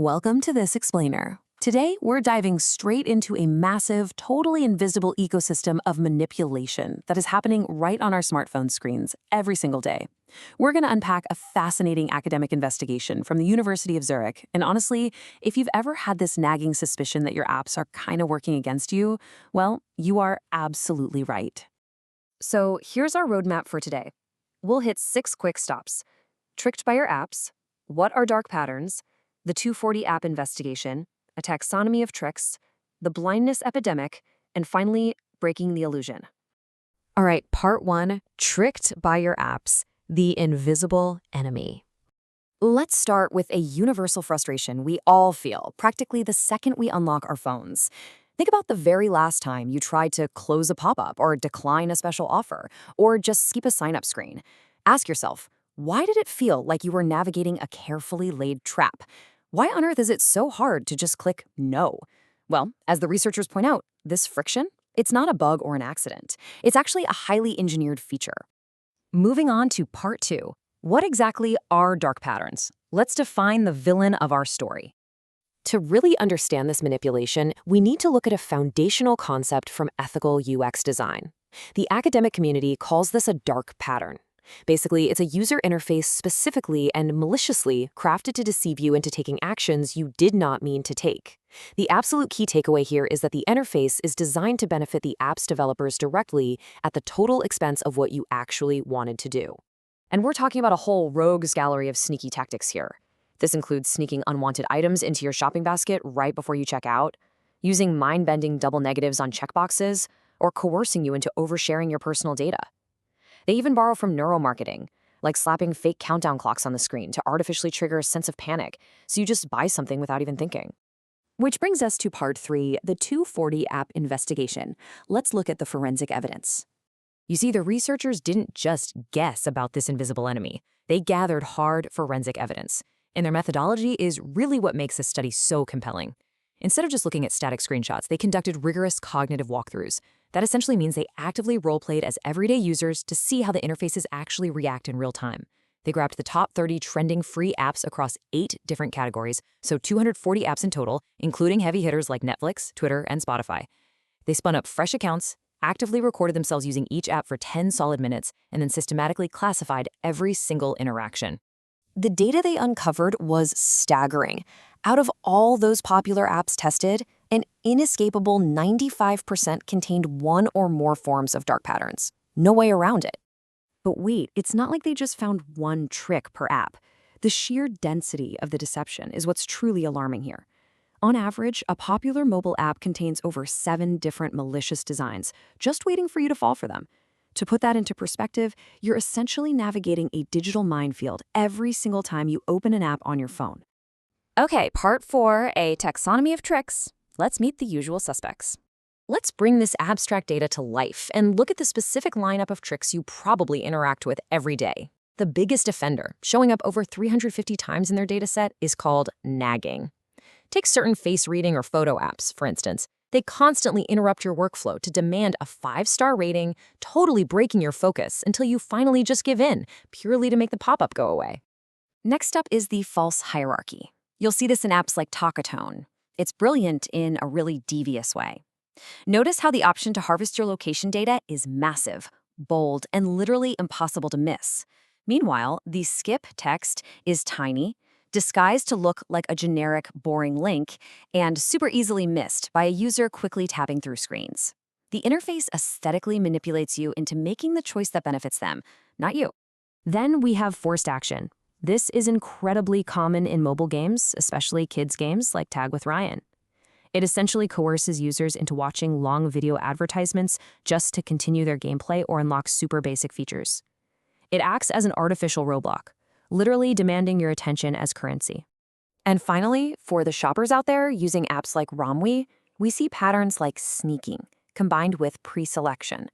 Welcome to This Explainer. Today, we're diving straight into a massive, totally invisible ecosystem of manipulation that is happening right on our smartphone screens every single day. We're going to unpack a fascinating academic investigation from the University of Zurich. And honestly, if you've ever had this nagging suspicion that your apps are kind of working against you, well, you are absolutely right. So here's our roadmap for today. We'll hit 6 quick stops. Tricked by your apps, what are dark patterns, the 240 app investigation, a taxonomy of tricks, the blindness epidemic, and finally, breaking the illusion. All right, part 1, tricked by your apps, the invisible enemy. Let's start with a universal frustration we all feel practically the second we unlock our phones. Think about the very last time you tried to close a pop-up or decline a special offer, or just skip a sign-up screen. Ask yourself, why did it feel like you were navigating a carefully laid trap? Why on earth is it so hard to just click no? Well, as the researchers point out, this friction, it's not a bug or an accident. It's actually a highly engineered feature. Moving on to part 2. What exactly are dark patterns? Let's define the villain of our story. To really understand this manipulation, we need to look at a foundational concept from ethical UX design. The academic community calls this a dark pattern. Basically, it's a user interface specifically and maliciously crafted to deceive you into taking actions you did not mean to take. The absolute key takeaway here is that the interface is designed to benefit the app's developers directly at the total expense of what you actually wanted to do. And we're talking about a whole rogues gallery of sneaky tactics here. This includes sneaking unwanted items into your shopping basket right before you check out, using mind-bending double negatives on checkboxes, or coercing you into oversharing your personal data. They even borrow from neuromarketing, like slapping fake countdown clocks on the screen to artificially trigger a sense of panic, so you just buy something without even thinking. Which brings us to part 3, the 240 app investigation. Let's look at the forensic evidence. You see, the researchers didn't just guess about this invisible enemy. They gathered hard forensic evidence. And their methodology is really what makes this study so compelling. Instead of just looking at static screenshots, they conducted rigorous cognitive walkthroughs. That essentially means they actively role-played as everyday users to see how the interfaces actually react in real time. They grabbed the top 30 trending free apps across 8 different categories, so 240 apps in total, including heavy hitters like Netflix, Twitter, and Spotify. They spun up fresh accounts, actively recorded themselves using each app for 10 solid minutes, and then systematically classified every single interaction. The data they uncovered was staggering. Out of all those popular apps tested, an inescapable 95% contained one or more forms of dark patterns. No way around it. But wait, it's not like they just found one trick per app. The sheer density of the deception is what's truly alarming here. On average, a popular mobile app contains over 7 different malicious designs, just waiting for you to fall for them. To put that into perspective, you're essentially navigating a digital minefield every single time you open an app on your phone. Okay, part 4, a taxonomy of tricks. Let's meet the usual suspects. Let's bring this abstract data to life and look at the specific lineup of tricks you probably interact with every day. The biggest offender, showing up over 350 times in their dataset, is called nagging. Take certain face reading or photo apps, for instance. They constantly interrupt your workflow to demand a 5-star rating, totally breaking your focus until you finally just give in, purely to make the pop-up go away. Next up is the false hierarchy. You'll see this in apps like Talkatone. It's brilliant in a really devious way. Notice how the option to harvest your location data is massive, bold, and literally impossible to miss. Meanwhile, the skip text is tiny, disguised to look like a generic, boring link, and super easily missed by a user quickly tapping through screens. The interface aesthetically manipulates you into making the choice that benefits them, not you. Then we have forced action. This is incredibly common in mobile games, especially kids' games like Tag with Ryan. It essentially coerces users into watching long video advertisements just to continue their gameplay or unlock super basic features. It acts as an artificial roadblock, literally demanding your attention as currency. And finally, for the shoppers out there using apps like Romwe, we see patterns like sneaking, combined with pre-selection.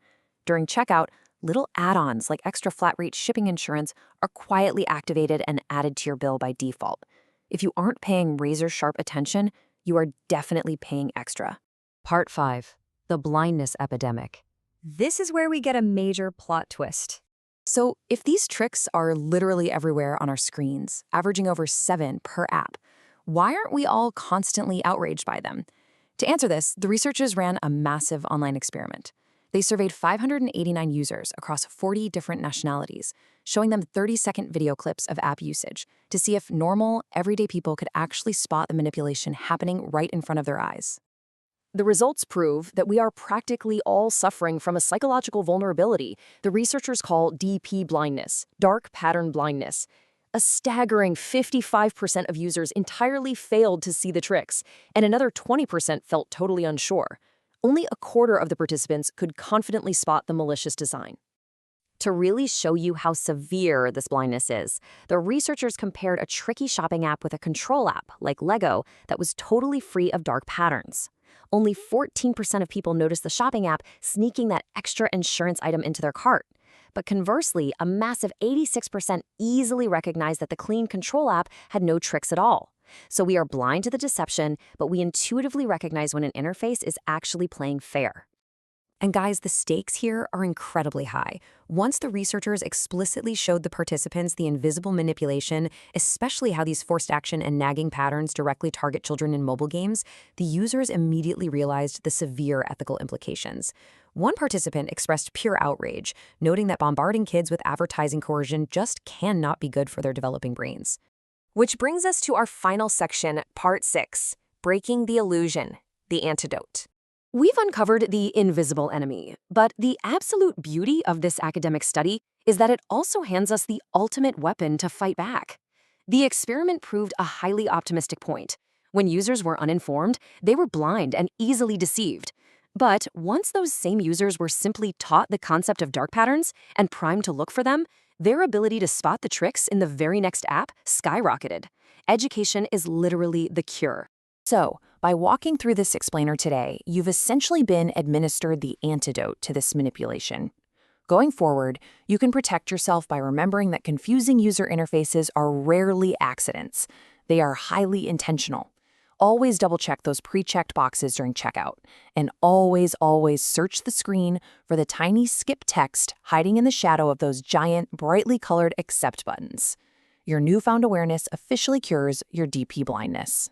During checkout, little add-ons like extra flat-rate shipping insurance are quietly activated and added to your bill by default. If you aren't paying razor-sharp attention, you are definitely paying extra. Part 5. The blindness epidemic. This is where we get a major plot twist. So if these tricks are literally everywhere on our screens, averaging over 7 per app, Why aren't we all constantly outraged by them? To answer this, the researchers ran a massive online experiment. They surveyed 589 users across 40 different nationalities, showing them 30-second video clips of app usage to see if normal, everyday people could actually spot the manipulation happening right in front of their eyes. The results prove that we are practically all suffering from a psychological vulnerability the researchers call DP blindness, dark pattern blindness. A staggering 55% of users entirely failed to see the tricks, and another 20% felt totally unsure. Only a quarter of the participants could confidently spot the malicious design. To really show you how severe this blindness is, the researchers compared a tricky shopping app with a control app, like Lego, that was totally free of dark patterns. Only 14% of people noticed the shopping app sneaking that extra insurance item into their cart. But conversely, a massive 86% easily recognized that the clean control app had no tricks at all. So we are blind to the deception, but we intuitively recognize when an interface is actually playing fair. And guys, the stakes here are incredibly high. Once the researchers explicitly showed the participants the invisible manipulation, especially how these forced action and nagging patterns directly target children in mobile games, the users immediately realized the severe ethical implications. One participant expressed pure outrage, noting that bombarding kids with advertising coercion just cannot be good for their developing brains. Which brings us to our final section, Part 6, Breaking the Illusion, the Antidote. We've uncovered the invisible enemy, but the absolute beauty of this academic study is that it also hands us the ultimate weapon to fight back. The experiment proved a highly optimistic point. When users were uninformed, they were blind and easily deceived. But once those same users were simply taught the concept of dark patterns and primed to look for them, their ability to spot the tricks in the very next app skyrocketed. Education is literally the cure. So, by walking through this explainer today, you've essentially been administered the antidote to this manipulation. Going forward, you can protect yourself by remembering that confusing user interfaces are rarely accidents. They are highly intentional. Always double-check those pre-checked boxes during checkout, and always search the screen for the tiny skip text hiding in the shadow of those giant, brightly colored accept buttons. Your newfound awareness officially cures your DP blindness.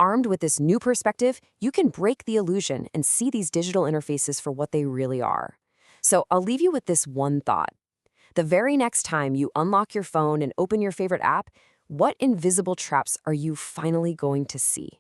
Armed with this new perspective, you can break the illusion and see these digital interfaces for what they really are. So I'll leave you with this one thought. The very next time you unlock your phone and open your favorite app, what invisible traps are you finally going to see?